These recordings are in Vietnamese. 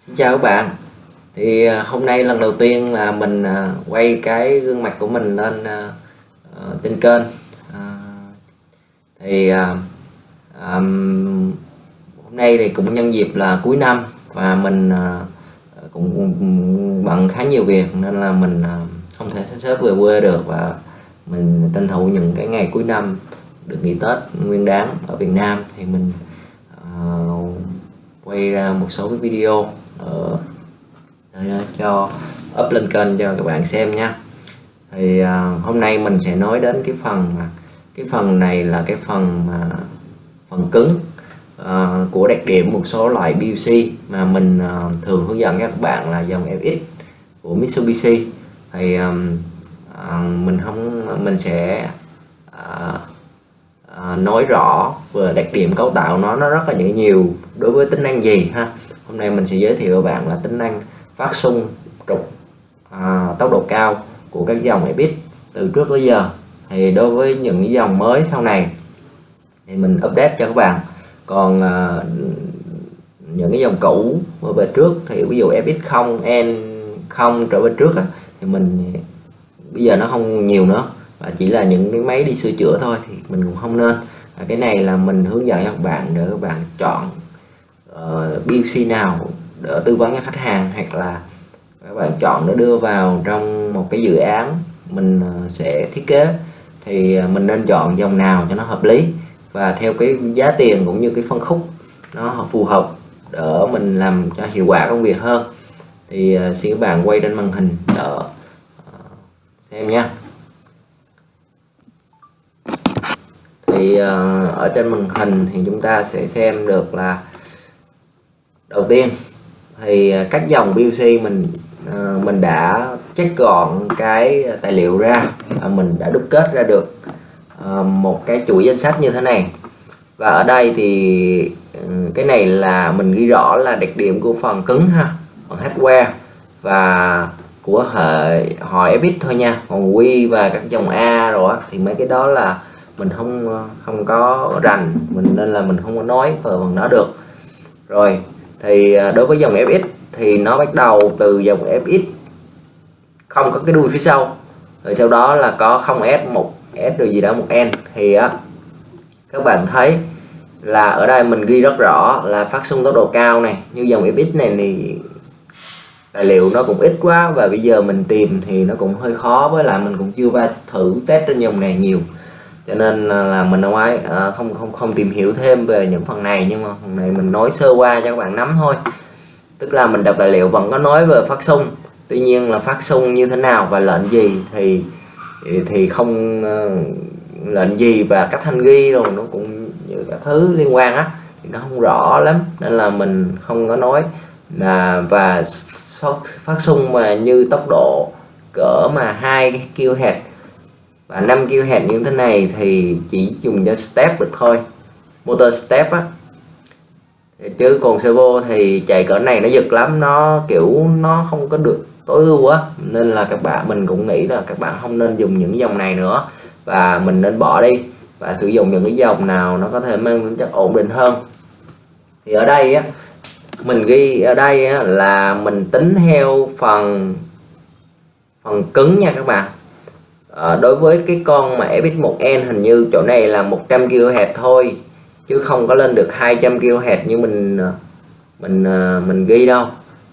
Xin chào các bạn. Hôm nay lần đầu tiên là mình quay cái gương mặt của mình lên trên kênh. À, thì à, Hôm nay thì cũng nhân dịp là cuối năm và mình cũng bận khá nhiều việc nên là mình không thể sắp xếp về quê được, và mình tranh thủ những cái ngày cuối năm được nghỉ Tết Nguyên Đán ở Việt Nam thì mình quay ra một số cái video cho up lên kênh cho các bạn xem nha. Hôm nay mình sẽ nói đến cái phần này là cái phần cứng của đặc điểm một số loại BUC mà mình thường hướng dẫn các bạn là dòng FX của Mitsubishi. Mình sẽ nói rõ về đặc điểm cấu tạo nó rất là nhiều đối với tính năng gì ha. Hôm nay mình sẽ giới thiệu với bạn là tính năng phát xung trục tốc độ cao của các dòng FX từ trước tới giờ. Thì đối với những dòng mới sau này thì mình update cho các bạn, còn những cái dòng cũ về trước thì ví dụ FX0, N0 trở về trước thì mình bây giờ nó không nhiều nữa, và chỉ là những cái máy đi sửa chữa thôi thì mình cũng không nên. Cái này là mình hướng dẫn cho các bạn để các bạn chọn BUC nào để tư vấn cho khách hàng, hoặc là các bạn chọn để đưa vào trong một cái dự án mình sẽ thiết kế, thì mình nên chọn dòng nào cho nó hợp lý và theo cái giá tiền cũng như cái phân khúc nó phù hợp để mình làm cho hiệu quả công việc hơn. Xin các bạn quay trên màn hình để xem nha. Ở trên màn hình thì chúng ta sẽ xem được là đầu tiên thì các dòng BUC mình đã check gọn cái tài liệu ra, mình đã đúc kết ra được một cái chuỗi danh sách như thế này. Và ở đây thì cái này là mình ghi rõ là đặc điểm của phần cứng ha, phần hardware và của hệ hỏi FX thôi nha. Còn Q và các dòng A rồi thì mấy cái đó là mình không có rành, nên là mình không có nói về phần đó được. Rồi thì đối với dòng FX thì nó bắt đầu từ dòng FX không có cái đuôi phía sau, rồi sau đó là có 0S, 1S rồi gì đó, 1N. Thì các bạn thấy là ở đây mình ghi rất rõ là phát xung tốc độ cao này. Như dòng FX này thì tài liệu nó cũng ít quá, và bây giờ mình tìm thì nó cũng hơi khó, với lại mình cũng chưa thử test trên dòng này nhiều, cho nên là mình không tìm hiểu thêm về những phần này. Nhưng mà phần này mình nói sơ qua cho các bạn nắm thôi. Tức là mình đọc tài liệu vẫn có nói về phát xung, tuy nhiên là phát xung như thế nào và lệnh gì thì không lệnh gì và cách thanh ghi rồi nó cũng như các thứ liên quan thì nó không rõ lắm, nên là mình không có nói. Và phát xung mà như tốc độ cỡ mà 2 kHz và 5 kHz như thế này thì chỉ dùng cho step được thôi, motor step chứ còn servo thì chạy cỡ này nó giật lắm, nó kiểu nó không có được tối ưu quá, nên là mình cũng nghĩ là các bạn không nên dùng những dòng này nữa, và mình nên bỏ đi và sử dụng những cái dòng nào nó có thể mang tính chất ổn định hơn. Thì ở đây mình ghi ở đây là mình tính theo phần cứng nha các bạn. Đối với cái con mà FX1N hình như chỗ này là 100 kHz thôi, chứ không có lên được 200 kHz như mình ghi đâu.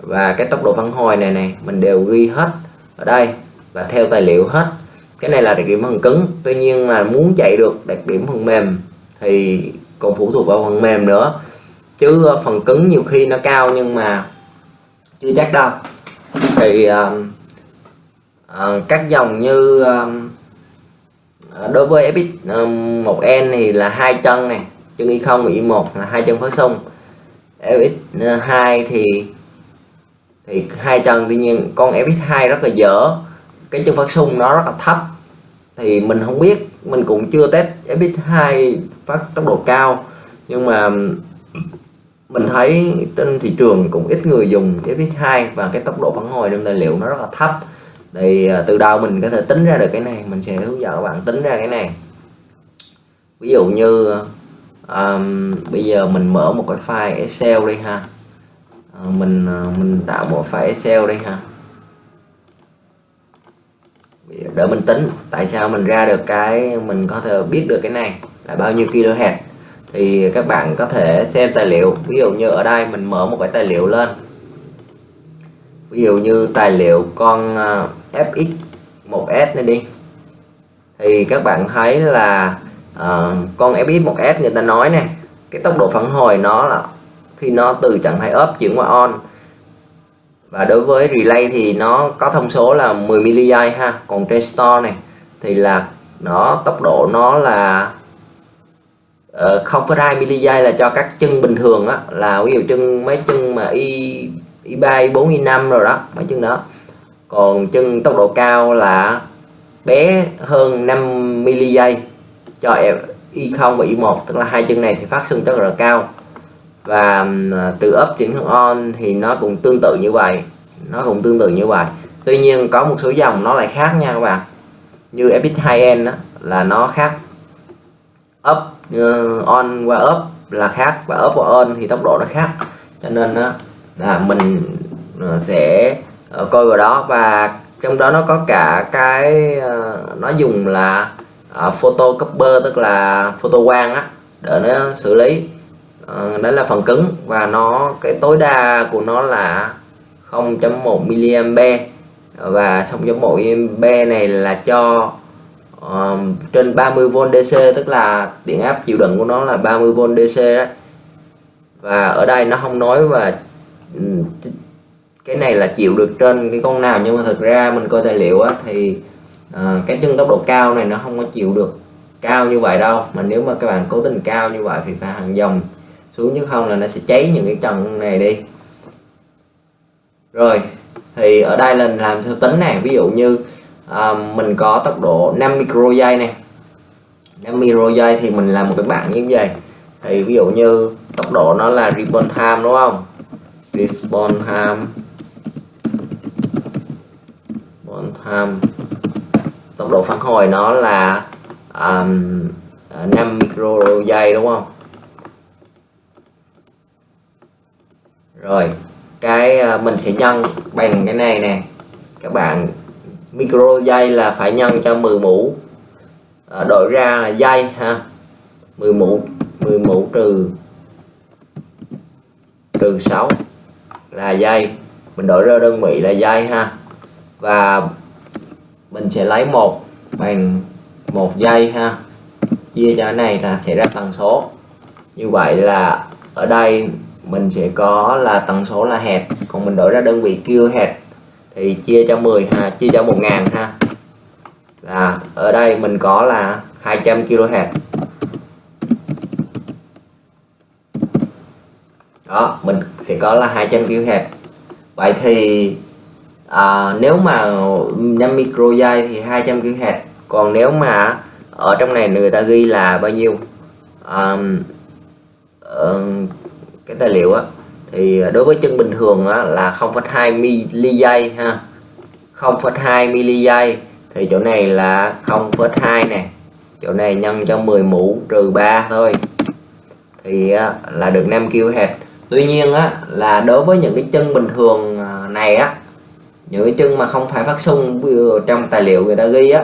Và cái tốc độ phản hồi này mình đều ghi hết ở đây và theo tài liệu hết. Cái này là đặc điểm phần cứng, tuy nhiên mà muốn chạy được đặc điểm phần mềm thì còn phụ thuộc vào phần mềm nữa, chứ phần cứng nhiều khi nó cao nhưng mà chưa chắc đâu. Thì các dòng như đối với FX1N thì là 2 chân này, chân Y0 và Y1 là 2 chân phát xung. FX2 thì 2 chân, tuy nhiên con FX2 rất là dở, cái chân phát xung nó rất là thấp. Thì mình không biết, mình cũng chưa test FX2 phát tốc độ cao, nhưng mà mình thấy trên thị trường cũng ít người dùng FX2 và cái tốc độ phản hồi trong tài liệu nó rất là thấp. Thì từ đâu mình có thể tính ra được cái này, mình sẽ hướng dẫn các bạn tính ra cái này. Ví dụ như bây giờ mình mở một cái file Excel đi ha. mình tạo một file Excel đi ha, đỡ mình tính tại sao mình ra được cái mình có thể biết được cái này là bao nhiêu kHz. Thì các bạn có thể xem tài liệu, ví dụ như ở đây mình mở một cái tài liệu lên, ví dụ như tài liệu con FX1S này đi, thì các bạn thấy là con FX1S người ta nói nè, cái tốc độ phản hồi nó là khi nó từ trạng thái off chuyển qua on, và đối với relay thì nó có thông số là 10 ms ha. Còn trên store này thì là nó tốc độ nó là 0,2 ms là cho các chân bình thường á, là ví dụ chân mấy chân mà i3 i4 i5 rồi đó, mấy chân đó. Còn chân tốc độ cao là bé hơn 5 ms cho i0 và i1, tức là hai chân này thì phát sinh rất là cao. Và từ up chuyển sang on thì nó cũng tương tự như vậy, tuy nhiên có một số dòng nó lại khác nha các bạn, như FX2N là nó khác, up on qua up là khác, và up qua on thì tốc độ nó khác, cho nên là mình sẽ coi vào đó. Và trong đó nó có cả cái nó dùng là photo copper, tức là photo quang á, để nó xử lý. Đó là phần cứng, và nó cái tối đa của nó là 0.1 mA, và 0.1 mA này là cho trên 30V DC, tức là điện áp chịu đựng của nó là 30V DC đó. Và ở đây nó không nói và cái này là chịu được trên cái con nào, nhưng mà thực ra mình coi tài liệu á, thì cái chân tốc độ cao này nó không có chịu được cao như vậy đâu, mà nếu mà các bạn cố tình cao như vậy thì phải hàng dòng xuống, chứ không là nó sẽ cháy những cái trần này đi. Rồi thì ở đây là làm theo tính này, ví dụ như mình có tốc độ 5 microgiây này, 5 microgiây thì mình làm một cái bảng như vậy. Thì ví dụ như tốc độ nó là response time đúng không, response time, tốc độ phản hồi nó là 5 microgiây đúng không. Rồi cái mình sẽ nhân bằng cái này nè các bạn, microgiây là phải nhân cho 10 mũ, đổi ra là giây ha, 10 mũ trừ 6 là giây, mình đổi ra đơn vị là giây ha. Và mình sẽ lấy 1 bằng 1 giây ha, chia cho cái này là sẽ ra tần số. Như vậy là ở đây mình sẽ có là tần số là Hz, còn mình đổi ra đơn vị kHz thì chia cho 10 ha, chia cho 1000 ha, là ở đây mình có là 200 kHz. Đó, mình sẽ có là 200 kHz. Vậy thì nếu mà 5 microgiây thì 200 kHz, còn nếu mà ở trong này người ta ghi là bao nhiêu, cái tài liệu á, thì đối với chân bình thường á, là 0,2 ms ha, 0,2 ms thì chỗ này là 0,2 này, chỗ này nhân cho 10 mũ trừ 3 thôi thì là được 5 kHz. Tuy nhiên á, là đối với những cái chân bình thường này á, những cái chân mà không phải phát xung trong tài liệu người ta ghi á,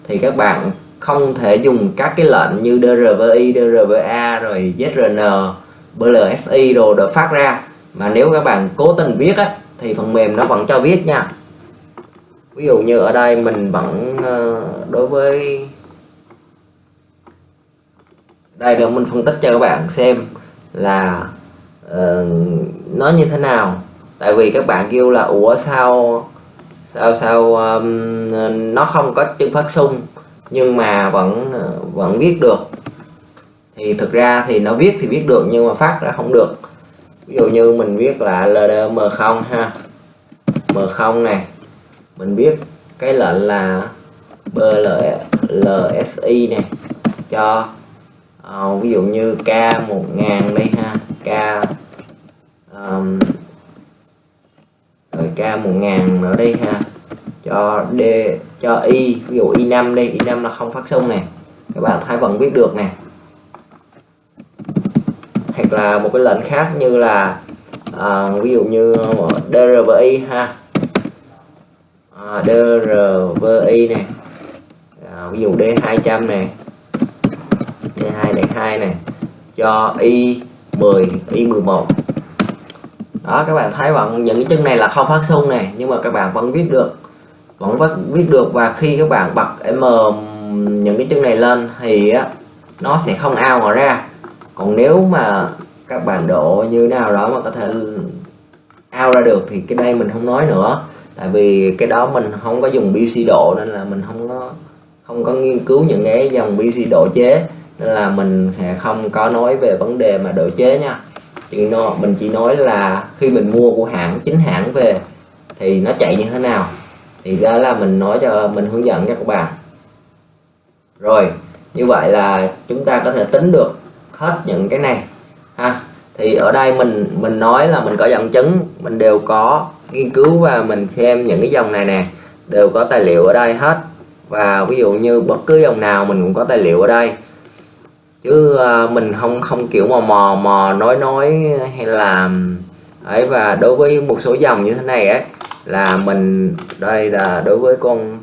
thì các bạn không thể dùng các cái lệnh như DRVI, DRVA rồi ZRN, BLSI đồ để phát ra, mà nếu các bạn cố tình viết á thì phần mềm nó vẫn cho viết nha. Ví dụ như ở đây mình vẫn đối với đây là mình phân tích cho các bạn xem là nó như thế nào. Tại vì các bạn kêu là ủa sao nó không có chân phát xung nhưng mà vẫn viết được, thì thực ra thì nó viết thì viết được nhưng mà phát ra không được. Ví dụ như mình viết là LDM0 ha, M0 này, mình viết cái lệnh là BLSI này cho ví dụ như K1000 đi ha, rồi K1000 nữa đi ha, cho Y, ví dụ Y5 đi, Y5 là không phát xung này, các bạn thấy vẫn viết được nè. Hoặc là một cái lệnh khác như là ví dụ như DRVI ha, DRVI này, ví dụ D200 này, D202 này, cho Y10, Y11. Đó, các bạn thấy bạn những cái chân này là không phát xung này, nhưng mà các bạn vẫn viết được, và khi các bạn bật M những cái chân này lên thì nó sẽ không out mà ra. Còn nếu mà các bạn độ như nào đó mà có thể out ra được thì cái đây mình không nói nữa, tại vì cái đó mình không có dùng BC độ, nên là mình không có nghiên cứu những cái dòng BC độ chế, nên là mình không có nói về vấn đề mà độ chế nha. Mình chỉ nói là khi mình mua của chính hãng về thì nó chạy như thế nào, thì đó là mình nói cho mình hướng dẫn cho các bạn. Rồi, như vậy là chúng ta có thể tính được hết những cái này ha. Thì ở đây mình nói là mình có dẫn chứng, mình đều có nghiên cứu và mình xem những cái dòng này nè, đều có tài liệu ở đây hết. Và ví dụ như bất cứ dòng nào mình cũng có tài liệu ở đây, chứ mình không kiểu mò nói hay là ấy. Và đối với một số dòng như thế này ấy, là mình đây là đối với con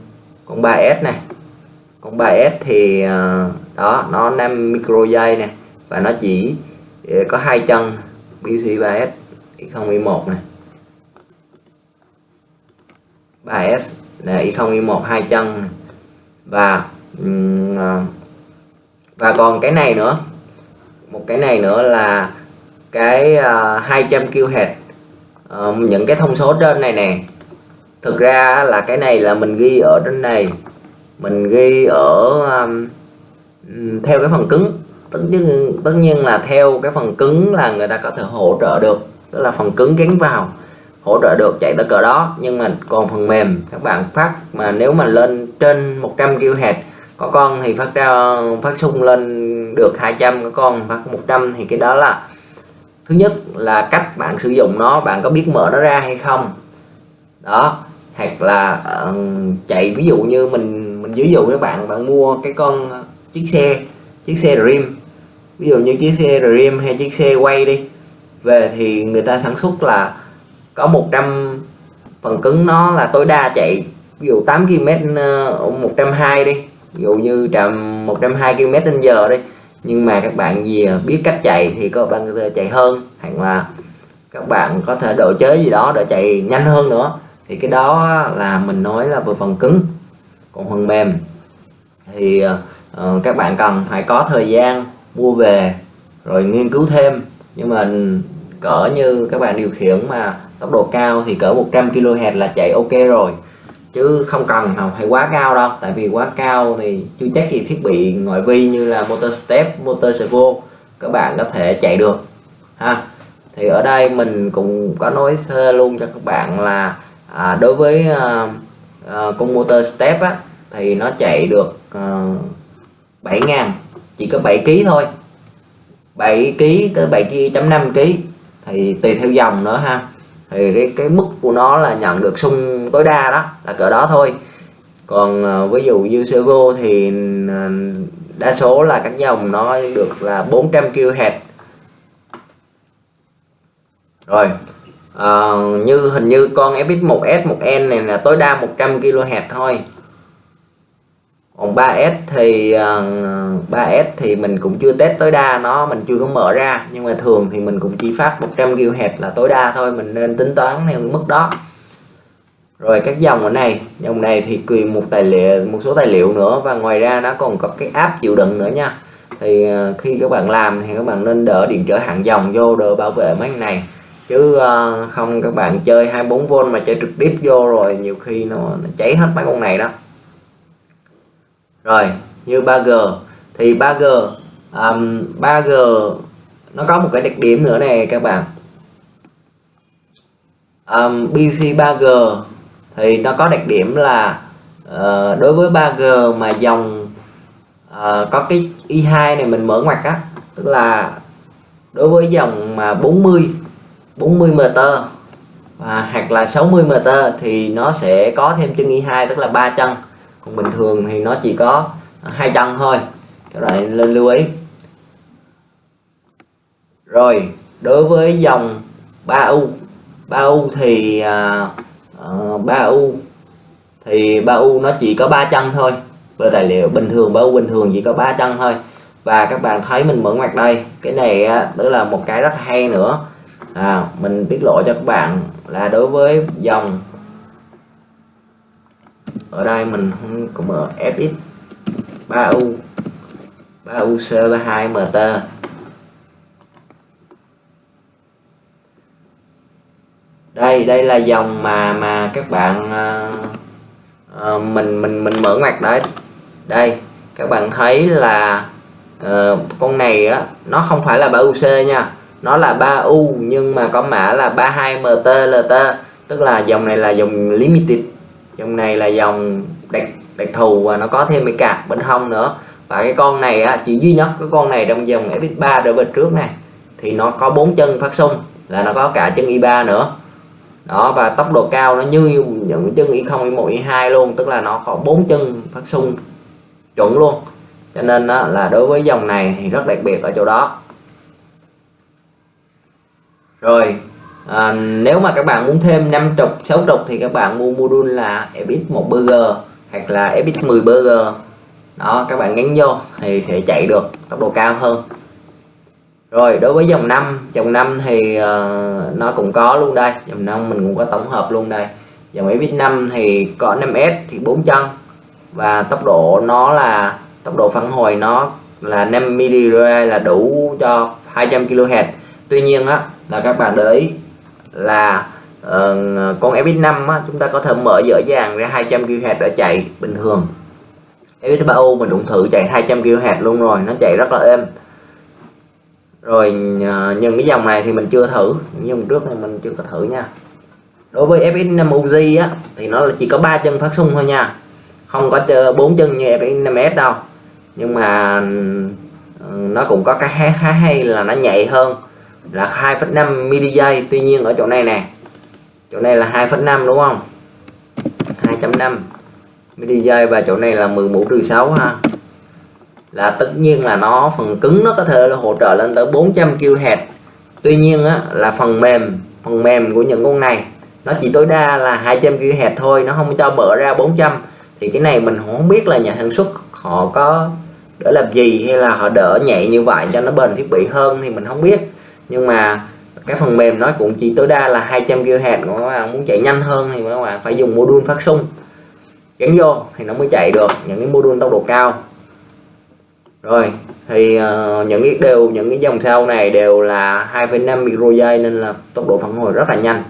3S này, con 3S thì đó, nó 5 micro giây này, và nó chỉ có 2 chân BC 3S Y0 Y1 này, 3S là Y0 Y1 2 chân này. Và còn cái này nữa, một cái này nữa là cái 200 kHz. Những cái thông số trên này nè, thực ra là cái này là mình ghi ở trên này, mình ghi ở theo cái phần cứng. Tất nhiên là theo cái phần cứng là người ta có thể hỗ trợ được, tức là phần cứng gắn vào hỗ trợ được chạy tới cỡ đó. Nhưng mà còn phần mềm các bạn phát mà nếu mà lên trên 100 kHz, có con thì phát xung lên được 200, có con phát 100, thì cái đó là thứ nhất là cách bạn sử dụng nó, bạn có biết mở nó ra hay không đó. Hoặc là chạy, ví dụ như mình ví dụ các bạn mua cái chiếc xe Dream, ví dụ như chiếc xe Dream hay chiếc xe quay đi về, thì người ta sản xuất là có 100 phần cứng, nó là tối đa chạy ví dụ 8 km 120 đi, ví dụ như 120 km/h đi. Nhưng mà các bạn biết cách chạy thì các bạn có thể chạy hơn, hoặc là các bạn có thể độ chế gì đó để chạy nhanh hơn nữa, thì cái đó là mình nói là về phần cứng. Còn phần mềm thì các bạn cần phải có thời gian mua về rồi nghiên cứu thêm. Nhưng mà cỡ như các bạn điều khiển mà tốc độ cao thì cỡ 100 kHz là chạy ok rồi, chứ không cần phải quá cao đâu, tại vì quá cao thì chưa chắc gì thiết bị ngoại vi như là motor step, motor servo các bạn có thể chạy được ha. Thì ở đây mình cũng có nói sơ luôn cho các bạn là đối với con motor step á, thì nó chạy được 7.000, chỉ có 7 kg thôi, 7 kg tới 7,5 kg thì tùy theo dòng nữa ha. Thì cái mức của nó là nhận được xung tối đa đó là cỡ đó thôi. Còn ví dụ như servo thì đa số là các dòng nó được là 400 kHz. Rồi như hình như con FX1S 1N này là tối đa 100 kHz thôi. Còn 3S thì mình cũng chưa test tối đa nó, mình chưa có mở ra, nhưng mà thường thì mình cũng chỉ phát 100 kHz là tối đa thôi, mình nên tính toán theo cái mức đó. Rồi các dòng này thì tùy một số tài liệu nữa, và ngoài ra nó còn có cái app chịu đựng nữa nha. Thì khi các bạn làm thì các bạn nên đỡ điện trở hạn dòng vô để bảo vệ mấy cái này, chứ không các bạn chơi 24V mà chơi trực tiếp vô rồi nhiều khi nó cháy hết mấy con này đó. Rồi như 3G thì 3G nó có một cái đặc điểm nữa này các bạn. BC 3G thì nó có đặc điểm là đối với 3G mà dòng có cái Y2 này mình mở ngoặc á, tức là đối với dòng mà 40 mt hoặc là 60 mt thì nó sẽ có thêm chân Y2, tức là 3 chân. Còn bình thường thì nó chỉ có 2 chân thôi, các bạn nên lưu ý. Rồi đối với dòng 3U 3U thì 3U thì 3U nó chỉ có 3 chân thôi. Về tài liệu bình thường 3U bình thường chỉ có 3 chân thôi. Và các bạn thấy mình mở ngoặc đây, cái này đó là một cái rất hay nữa. Mình tiết lộ cho các bạn là đối với dòng ở đây mình cũng ở FX 3U 3UC 32MT. Đây là dòng mà các bạn mình mở ngoặc đấy. Đây các bạn thấy là con này nó không phải là 3UC nha, nó là 3U nhưng mà có mã là 32MT-LT, tức là dòng này là dòng limited, dòng này là dòng đặc thù và nó có thêm cái card bên hông nữa. Và cái con này chỉ duy nhất cái con này trong dòng FX3 trở về trước này thì nó có 4 chân phát xung, là nó có cả chân I3 nữa đó, và tốc độ cao nó như những chân I0, I1, I2 luôn, tức là nó có 4 chân phát xung chuẩn luôn. Cho nên là đối với dòng này thì rất đặc biệt ở chỗ đó. Rồi nếu mà các bạn muốn thêm 5 trục 6 trục thì các bạn mua module là FX1BG hoặc là FX10BG đó, các bạn gắn vô thì sẽ chạy được tốc độ cao hơn. Rồi đối với dòng 5 thì nó cũng có luôn đây, dòng 5 mình cũng có tổng hợp luôn đây. Dòng FX5 thì có 5S thì 4 chân và tốc độ nó là tốc độ phản hồi nó là 5 mili là đủ cho 200 kHz. Tuy nhiên là các bạn để ý là con FX5 chúng ta có thể mở dở dàng ra 200 kHz để chạy bình thường. FX3U mình cũng thử chạy 200 kHz luôn rồi, nó chạy rất là êm. Rồi những cái dòng này thì mình chưa thử, những dòng trước này mình chưa có thử nha. Đối với FX5 Uzi thì nó chỉ có 3 chân phát xung thôi nha, không có 4 chân như FX5S đâu. Nhưng mà nó cũng có cái hay là nó nhạy hơn là 2,5 mili giây. Tuy nhiên ở chỗ này nè, chỗ này là 2,5 đúng không, 2.5 mili giây, và chỗ này là 10 mũ trừ 6 ha, là tất nhiên là nó phần cứng nó có thể là hỗ trợ lên tới 400 kHz. Tuy nhiên là phần mềm của những con này nó chỉ tối đa là 200 kHz thôi, nó không cho mở ra 400. Thì cái này mình không biết là nhà sản xuất họ có đỡ làm gì, hay là họ đỡ nhạy như vậy cho nó bền thiết bị hơn thì mình không biết. Nhưng mà cái phần mềm nó cũng chỉ tối đa là 200 kHz. Các bạn muốn chạy nhanh hơn thì các bạn phải dùng module phát xung gắn vô thì nó mới chạy được những cái module tốc độ cao. Rồi thì những cái dòng sau này đều là 2,5 microgiây nên là tốc độ phản hồi rất là nhanh,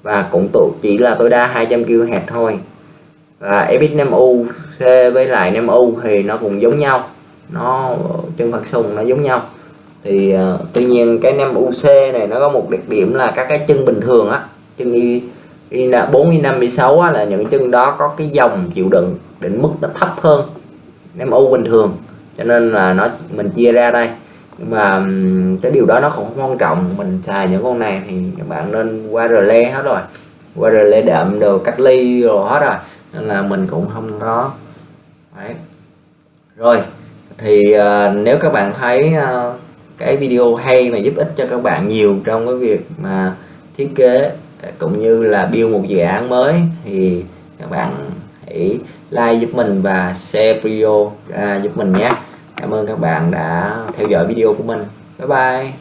và cũng chỉ là tối đa 200 kHz thôi. Và FX5U C với lại 5U thì nó cũng giống nhau, nó chân phát xung nó giống nhau. Thì tuy nhiên cái 5UC này nó có một đặc điểm là các cái chân bình thường chân I4, I5, I6 là những chân đó có cái dòng chịu đựng định mức nó thấp hơn 5U bình thường, cho nên là mình chia ra đây. Nhưng mà cái điều đó nó không quan trọng, mình xài những con này thì các bạn nên qua relay hết rồi, qua relay đệm đồ cách ly rồi hết rồi, nên là mình cũng không có đấy. Rồi thì nếu các bạn thấy cái video hay mà giúp ích cho các bạn nhiều trong cái việc mà thiết kế cũng như là build một dự án mới thì các bạn hãy like giúp mình và share video ra giúp mình nhé. Cảm ơn các bạn đã theo dõi video của mình. Bye bye.